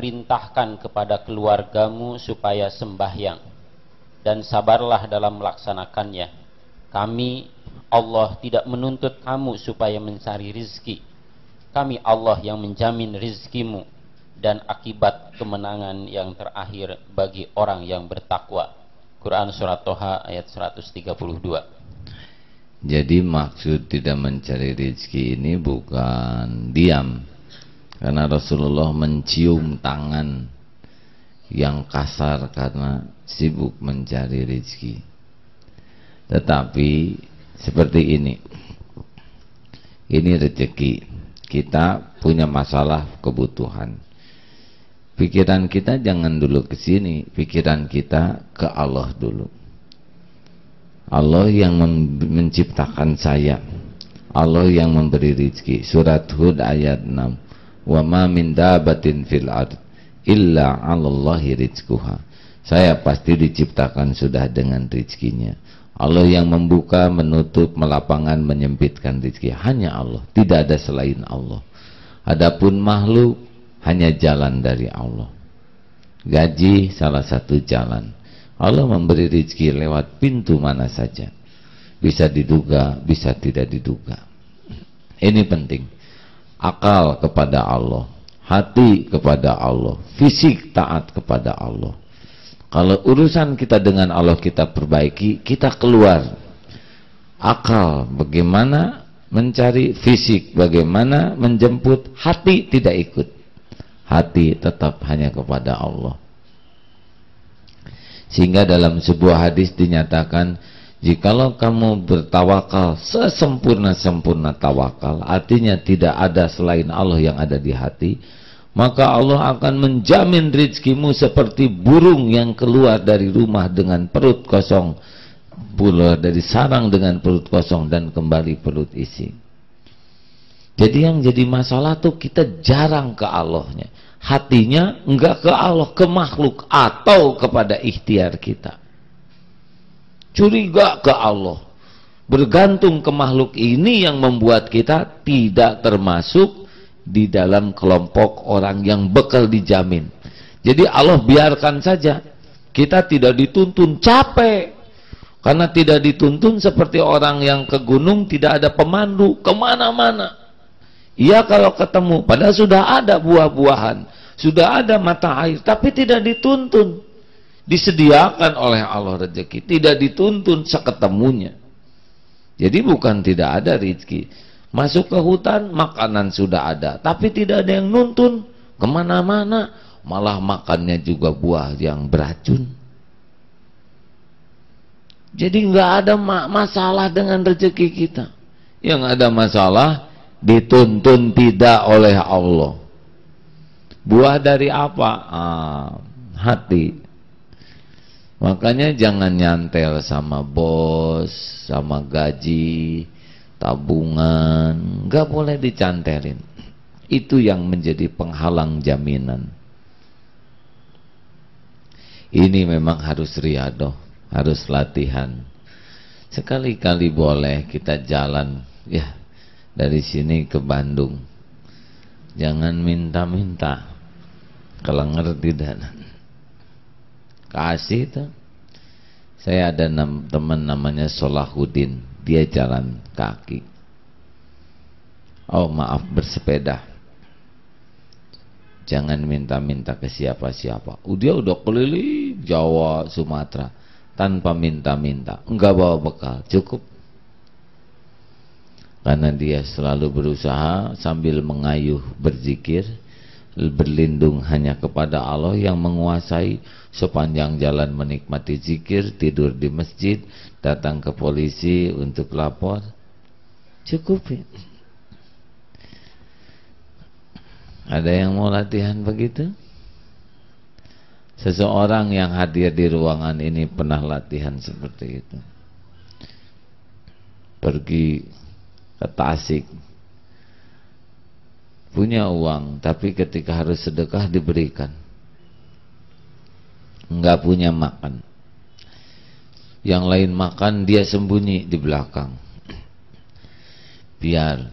perintahkan kepada keluargamu supaya sembahyang dan sabarlah dalam melaksanakannya. Kami Allah tidak menuntut kamu supaya mencari rizki. Kami Allah yang menjamin rizkimu dan akibat kemenangan yang terakhir bagi orang yang bertakwa. Quran Surat Toha ayat 132. Jadi maksud tidak mencari rizki ini bukan diam, karena Rasulullah mencium tangan yang kasar karena sibuk mencari rizki. Tetapi seperti ini rezeki. Kita punya masalah kebutuhan. Pikiran kita jangan dulu ke sini, pikiran kita ke Allah dulu. Allah yang menciptakan saya, Allah yang memberi rizki. Surat Hud ayat 6. Wa ma min dabatin fil ard illa 'alallahi rizquha. Saya pasti diciptakan sudah dengan rizkinya. Allah yang membuka, menutup, melapangkan, menyempitkan rizki. Hanya Allah, tidak ada selain Allah. Adapun makhluk hanya jalan dari Allah. Gaji salah satu jalan. Allah memberi rizki lewat pintu mana saja. Bisa diduga, bisa tidak diduga. Ini penting. Akal kepada Allah, hati kepada Allah, fisik taat kepada Allah. Kalau urusan kita dengan Allah kita perbaiki, kita keluar. Akal bagaimana mencari, fisik bagaimana menjemput, hati tidak ikut. Hati tetap hanya kepada Allah. Sehingga dalam sebuah hadis dinyatakan, jikalau kamu bertawakal sesempurna-sempurna tawakal, artinya tidak ada selain Allah yang ada di hati, maka Allah akan menjamin rizkimu seperti burung yang keluar dari rumah dengan perut kosong, keluar dari sarang dengan perut kosong dan kembali perut isi. Jadi yang jadi masalah tuh kita jarang ke Allahnya. Hatinya enggak ke Allah, ke makhluk atau kepada ikhtiar kita. Curiga ke Allah, bergantung ke makhluk ini yang membuat kita tidak termasuk di dalam kelompok orang yang bekal dijamin. Jadi Allah biarkan saja, kita tidak dituntun, capek karena tidak dituntun seperti orang yang ke gunung tidak ada pemandu kemana-mana. Iya kalau ketemu, padahal sudah ada buah-buahan, sudah ada mata air, tapi tidak dituntun. Disediakan oleh Allah rezeki, tidak dituntun seketemunya. Jadi bukan tidak ada rezeki. Masuk ke hutan, makanan sudah ada, tapi tidak ada yang nuntun kemana-mana, malah makannya juga buah yang beracun. Jadi nggak ada masalah dengan rezeki kita. Yang ada masalah dituntun tidak oleh Allah. Buah dari apa? Hati. Makanya jangan nyantel sama bos, sama gaji, tabungan, nggak boleh dicantelin. Itu yang menjadi penghalang jaminan. Ini memang harus riadoh, harus latihan. Sekali-kali boleh kita jalan, ya, dari sini ke Bandung. Jangan minta-minta, kelenger tidak. Kasih tuh. Saya ada teman namanya Solahuddin, dia jalan kaki. Oh maaf, bersepeda. Jangan minta-minta ke siapa-siapa. Dia udah keliling Jawa, Sumatera tanpa minta-minta, enggak bawa bekal, cukup. Karena dia selalu berusaha sambil mengayuh berzikir, berlindung hanya kepada Allah yang menguasai. Sepanjang jalan menikmati zikir, tidur di masjid, datang ke polisi untuk lapor, cukup ya. Ada yang mau latihan begitu? Seseorang yang hadir di ruangan ini pernah latihan seperti itu. Pergi ke Tasik, punya uang, tapi ketika harus sedekah diberikan. Enggak punya makan. Yang lain makan, dia sembunyi di belakang. Biar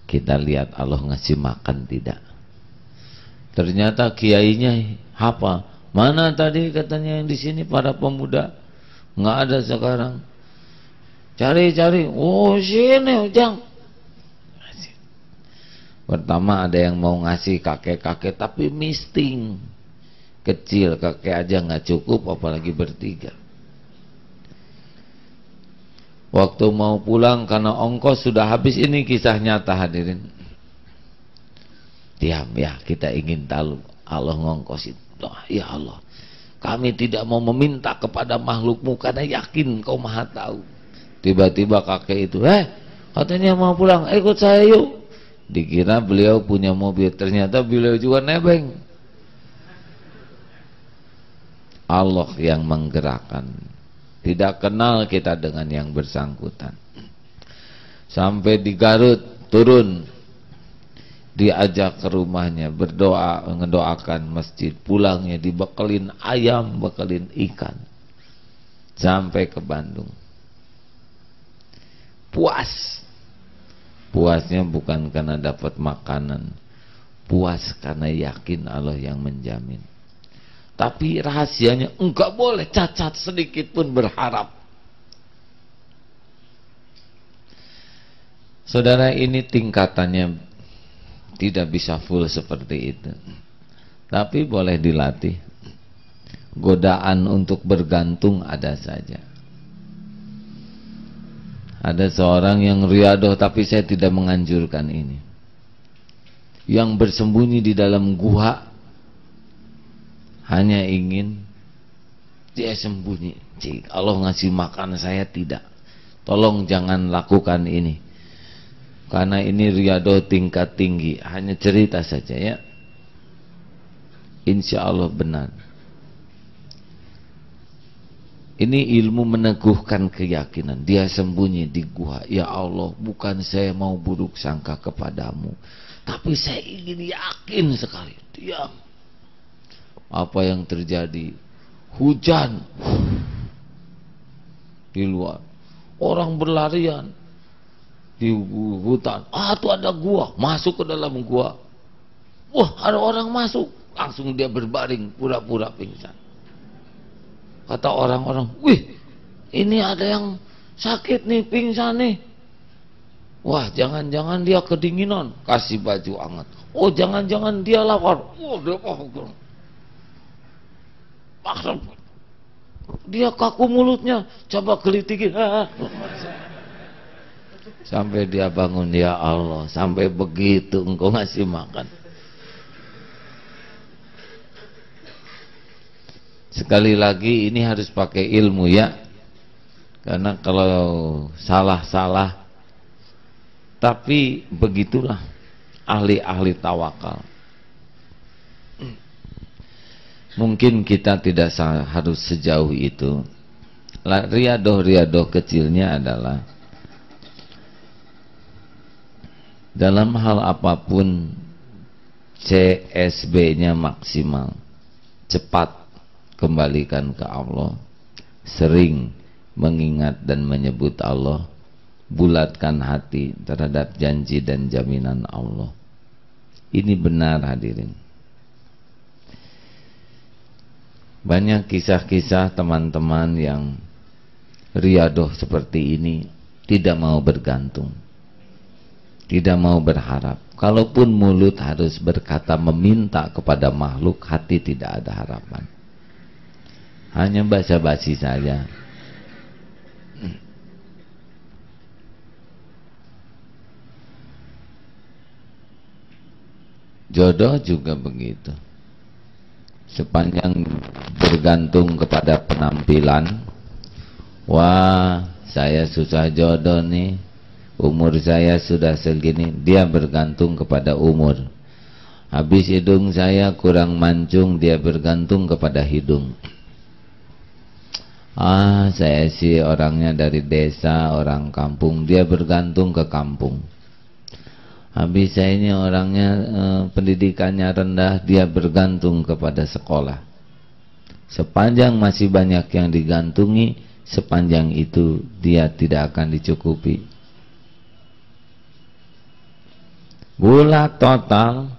kita lihat Allah ngasih makan tidak. Ternyata kiainya apa? Mana tadi katanya yang di sini para pemuda? Nggak ada sekarang. Cari-cari. Oh sini Ujang. Pertama ada yang mau ngasih kakek-kakek tapi misting. Kecil kakek aja nggak cukup apalagi bertiga. Waktu mau pulang karena ongkos sudah habis, ini kisah nyata hadirin. Diam ya, kita ingin tahu Allah ngongkosin. Oh, ya Allah, kami tidak mau meminta kepada makhlukmu karena yakin kau maha tahu. Tiba-tiba kakek itu, katanya mau pulang, ikut saya yuk. Dikira beliau punya mobil, ternyata beliau juga nebeng. Allah yang menggerakkan. Tidak kenal kita dengan yang bersangkutan. Sampai di Garut turun, diajak ke rumahnya berdoa, ngedoakan masjid. Pulangnya dibekelin ayam, bekelin ikan. Sampai ke Bandung. Puas. Puasnya bukan karena dapat makanan, puas karena yakin Allah yang menjamin. Tapi rahasianya enggak boleh cacat sedikit pun berharap. Saudara, ini tingkatannya tidak bisa full seperti itu. Tapi boleh dilatih. Godaan untuk bergantung ada saja. Ada seorang yang riadoh, tapi saya tidak menganjurkan ini. Yang bersembunyi di dalam gua, hanya ingin dia sembunyi. Cik, Allah ngasih makan saya tidak. Tolong jangan lakukan ini. Karena ini riadoh tingkat tinggi. Hanya cerita saja ya. Insya Allah benar. Ini ilmu meneguhkan keyakinan. Dia sembunyi di gua. Ya Allah, bukan saya mau buruk sangka kepadamu, tapi saya ingin yakin sekali. Diam. Apa yang terjadi? Hujan di luar, orang berlarian di hutan. Tuh ada gua, masuk ke dalam gua. Wah, ada orang masuk, langsung dia berbaring pura-pura pingsan. Kata orang-orang, wih, ini ada yang sakit nih, pingsan nih. Wah, jangan-jangan dia kedinginan, kasih baju hangat. Oh, jangan-jangan dia lapar. Oh, dia dia kaku mulutnya, coba gelitiki. Sampai dia bangun, ya Allah, sampai begitu engkau ngasih makan. Sekali lagi ini harus pakai ilmu ya. Karena kalau salah-salah, tapi begitulah ahli-ahli tawakal. Mungkin kita tidak harus sejauh itu. Riadoh-riadoh kecilnya adalah dalam hal apapun CSB-nya maksimal, cepat kembalikan ke Allah, sering mengingat dan menyebut Allah, bulatkan hati terhadap janji dan jaminan Allah. Ini benar hadirin. Banyak kisah-kisah teman-teman yang riadoh seperti ini, tidak mau bergantung, tidak mau berharap. Kalaupun mulut harus berkata meminta kepada makhluk, hati tidak ada harapan. Hanya basa-basi saja. Jodoh juga begitu. Sepanjang bergantung kepada penampilan, wah saya susah jodoh nih, umur saya sudah segini, dia bergantung kepada umur. Habis hidung saya kurang mancung, dia bergantung kepada hidung. Saya sih orangnya dari desa, orang kampung, dia bergantung ke kampung. Habis saya ini orangnya pendidikannya rendah, dia bergantung kepada sekolah. Sepanjang masih banyak yang digantungi, sepanjang itu dia tidak akan dicukupi. Bulat total,